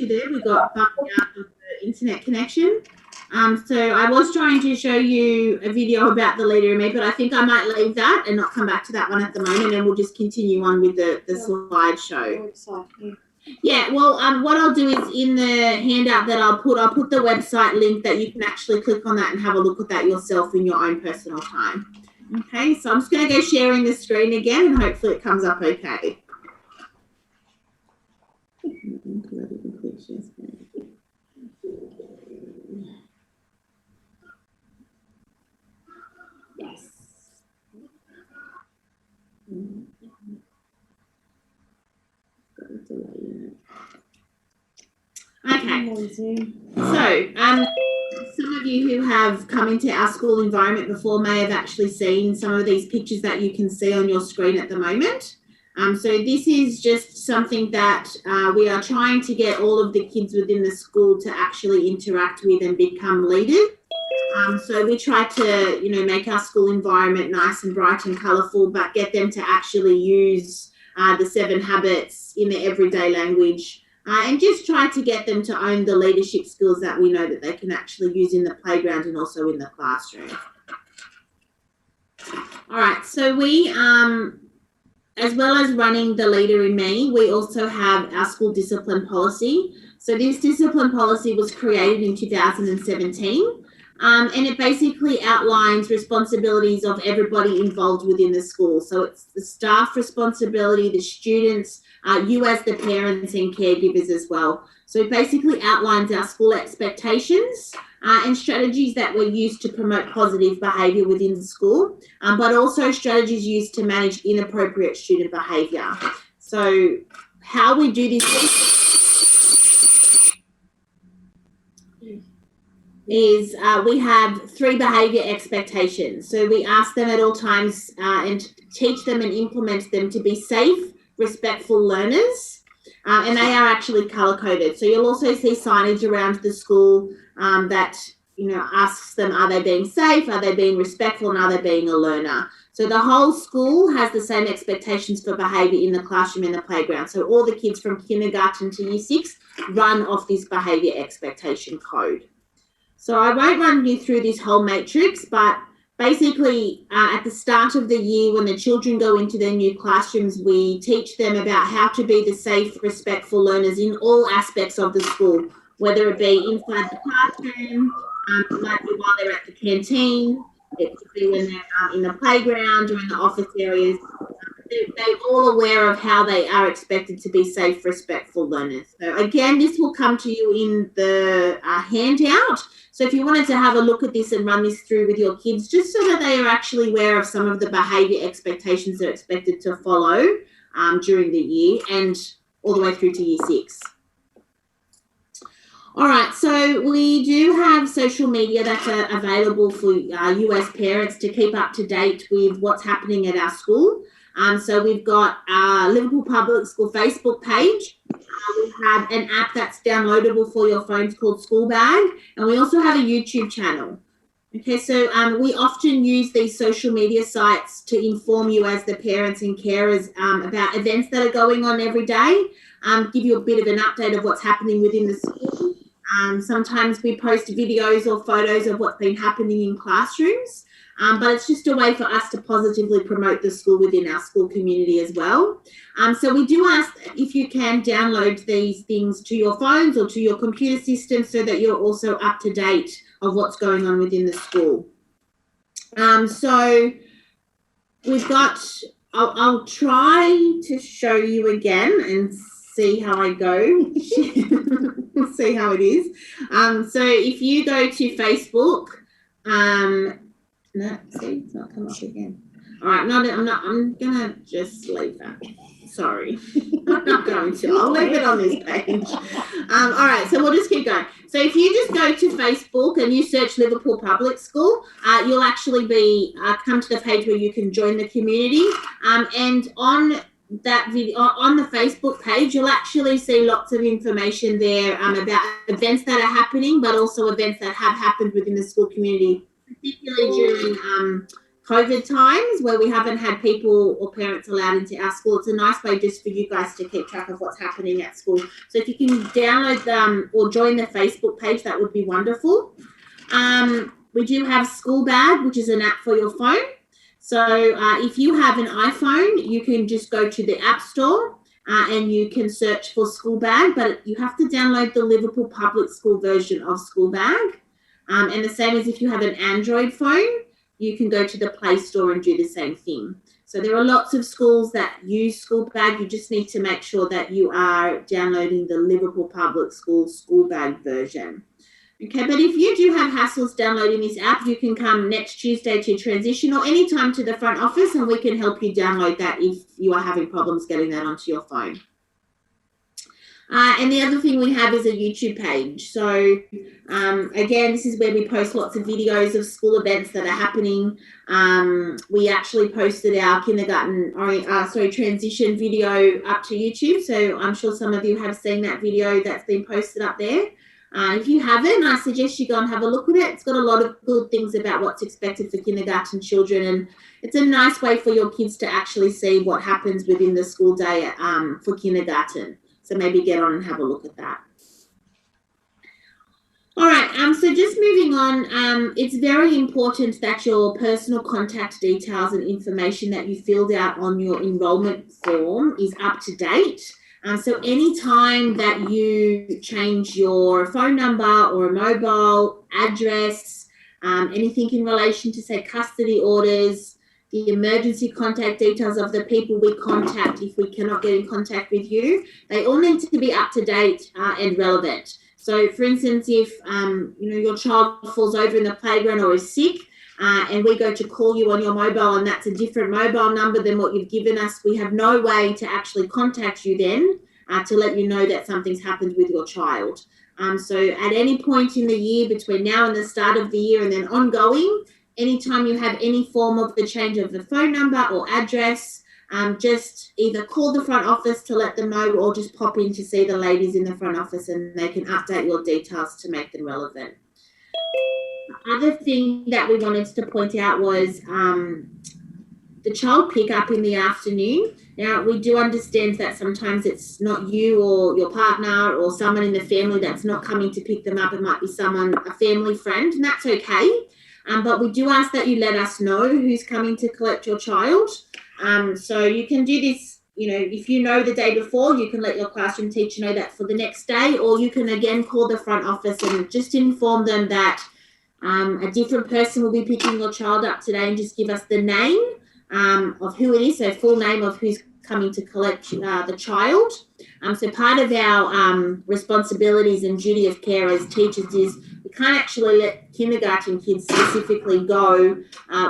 There we got bumped out of the internet connection. So I was trying to show you a video about the leader in me, but I think I might leave that and not come back to that one at the moment, and we'll just continue on with the slideshow. Yeah, well, what I'll do is in the handout that I'll put the website link that you can actually click on that and have a look at that yourself in your own personal time. Okay, so I'm just going to go sharing the screen again, and hopefully it comes up okay. Yes. Okay, so some of you who have come into our school environment before may have actually seen some of these pictures that you can see on your screen at the moment. So this is just something that we are trying to get all of the kids within the school to actually interact with and become leaders. So we try to, make our school environment nice and bright and colourful, but get them to actually use the 7 habits in their everyday language. And just try to get them to own the leadership skills that we know that they can actually use in the playground and also in the classroom. All right, so we, as well as running the Leader in Me, we also have our school discipline policy. So this discipline policy was created in 2017, and it basically outlines responsibilities of everybody involved within the school. So it's the staff responsibility, the students, you as the parents and caregivers as well. So it basically outlines our school expectations and strategies that were used to promote positive behaviour within the school, but also strategies used to manage inappropriate student behaviour. So how we do this is we have 3 behaviour expectations. So we ask them at all times and teach them and implement them to be safe, respectful learners, and they are actually colour-coded. So you'll also see signage around the school that, asks them, are they being safe, are they being respectful, and are they being a learner? So the whole school has the same expectations for behaviour in the classroom and the playground. So all the kids from kindergarten to year 6 run off this behaviour expectation code. So I won't run you through this whole matrix, but basically at the start of the year when the children go into their new classrooms, we teach them about how to be the safe, respectful learners in all aspects of the school, whether it be inside the classroom, it might be while they're at the canteen, it could be when they're in the playground or in the office areas. They're all aware of how they are expected to be safe, respectful learners. So again, this will come to you in the handout. So if you wanted to have a look at this and run this through with your kids, just so that they are actually aware of some of the behaviour expectations they're expected to follow during the year and all the way through to year 6. All right, so we do have social media that's available for US parents to keep up to date with what's happening at our school. So we've got our Liverpool Public School Facebook page. We have an app that's downloadable for your phones called School Bag, and we also have a YouTube channel. Okay, so we often use these social media sites to inform you as the parents and carers about events that are going on every day, give you a bit of an update of what's happening within the school. Sometimes we post videos or photos of what's been happening in classrooms. But it's just a way for us to positively promote the school within our school community as well. So we do ask if you can download these things to your phones or to your computer system so that you're also up to date of what's going on within the school. So we've got, I'll try to show you again and see how I go, see how it is. So if you go to Facebook, no, see, it's not come up again. All right, I'm gonna just leave that. Sorry, I'm not going to. I'll leave it on this page. All right, so we'll just keep going. So if you just go to Facebook and you search Liverpool Public School, you'll actually be come to the page where you can join the community. And on that video, on the Facebook page, you'll actually see lots of information there about events that are happening, but also events that have happened within the school community, particularly during COVID times where we haven't had people or parents allowed into our school. It's a nice way just for you guys to keep track of what's happening at school. So if you can download or join the Facebook page, that would be wonderful. We do have School Bag, which is an app for your phone. So if you have an iPhone, you can just go to the App Store and you can search for School Bag, but you have to download the Liverpool Public School version of School Bag. And the same as if you have an Android phone, you can go to the Play Store and do the same thing. So there are lots of schools that use School Bag. You just need to make sure that you are downloading the Liverpool Public School Bag version. Okay, but if you do have hassles downloading this app, you can come next Tuesday to transition or anytime to the front office and we can help you download that if you are having problems getting that onto your phone. And the other thing we have is a YouTube page. So again, this is where we post lots of videos of school events that are happening. We actually posted our transition video up to YouTube. So I'm sure some of you have seen that video that's been posted up there. If you haven't, I suggest you go and have a look at it. It's got a lot of good things about what's expected for kindergarten children, and it's a nice way for your kids to actually see what happens within the school day for kindergarten. So maybe get on and have a look at that. All right, so just moving on, it's very important that your personal contact details and information that you filled out on your enrolment form is up to date. So anytime that you change your phone number or a mobile address, anything in relation to, say, custody orders, the emergency contact details of the people we contact if we cannot get in contact with you, they all need to be up to date and relevant. So, for instance, if your child falls over in the playground or is sick, and we go to call you on your mobile and that's a different mobile number than what you've given us, we have no way to actually contact you then to let you know that something's happened with your child. So at any point in the year between now and the start of the year and then ongoing, anytime you have any form of the change of the phone number or address, just either call the front office to let them know or just pop in to see the ladies in the front office and they can update your details to make them relevant. Other thing that we wanted to point out was the child pickup in the afternoon. Now, we do understand that sometimes it's not you or your partner or someone in the family that's not coming to pick them up. It might be a family friend, and that's okay. But we do ask that you let us know who's coming to collect your child. So you can do this, if you know the day before, you can let your classroom teacher know that for the next day, or you can again call the front office and just inform them that a different person will be picking your child up today and just give us the name of who it is, so full name of who's coming to collect the child. So part of our responsibilities and duty of care as teachers is we can't actually let kindergarten kids specifically go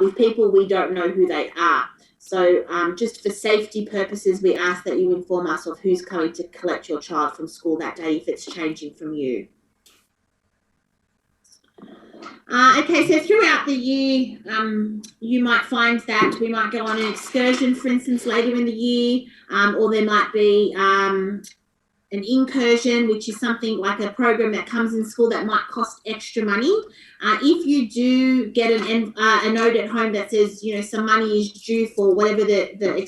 with people we don't know who they are. So just for safety purposes, we ask that you inform us of who's coming to collect your child from school that day if it's changing from you. Okay, so throughout the year, you might find that we might go on an excursion, for instance, later in the year, or there might be an incursion, which is something like a program that comes in school that might cost extra money. If you do get a note at home that says, some money is due for whatever the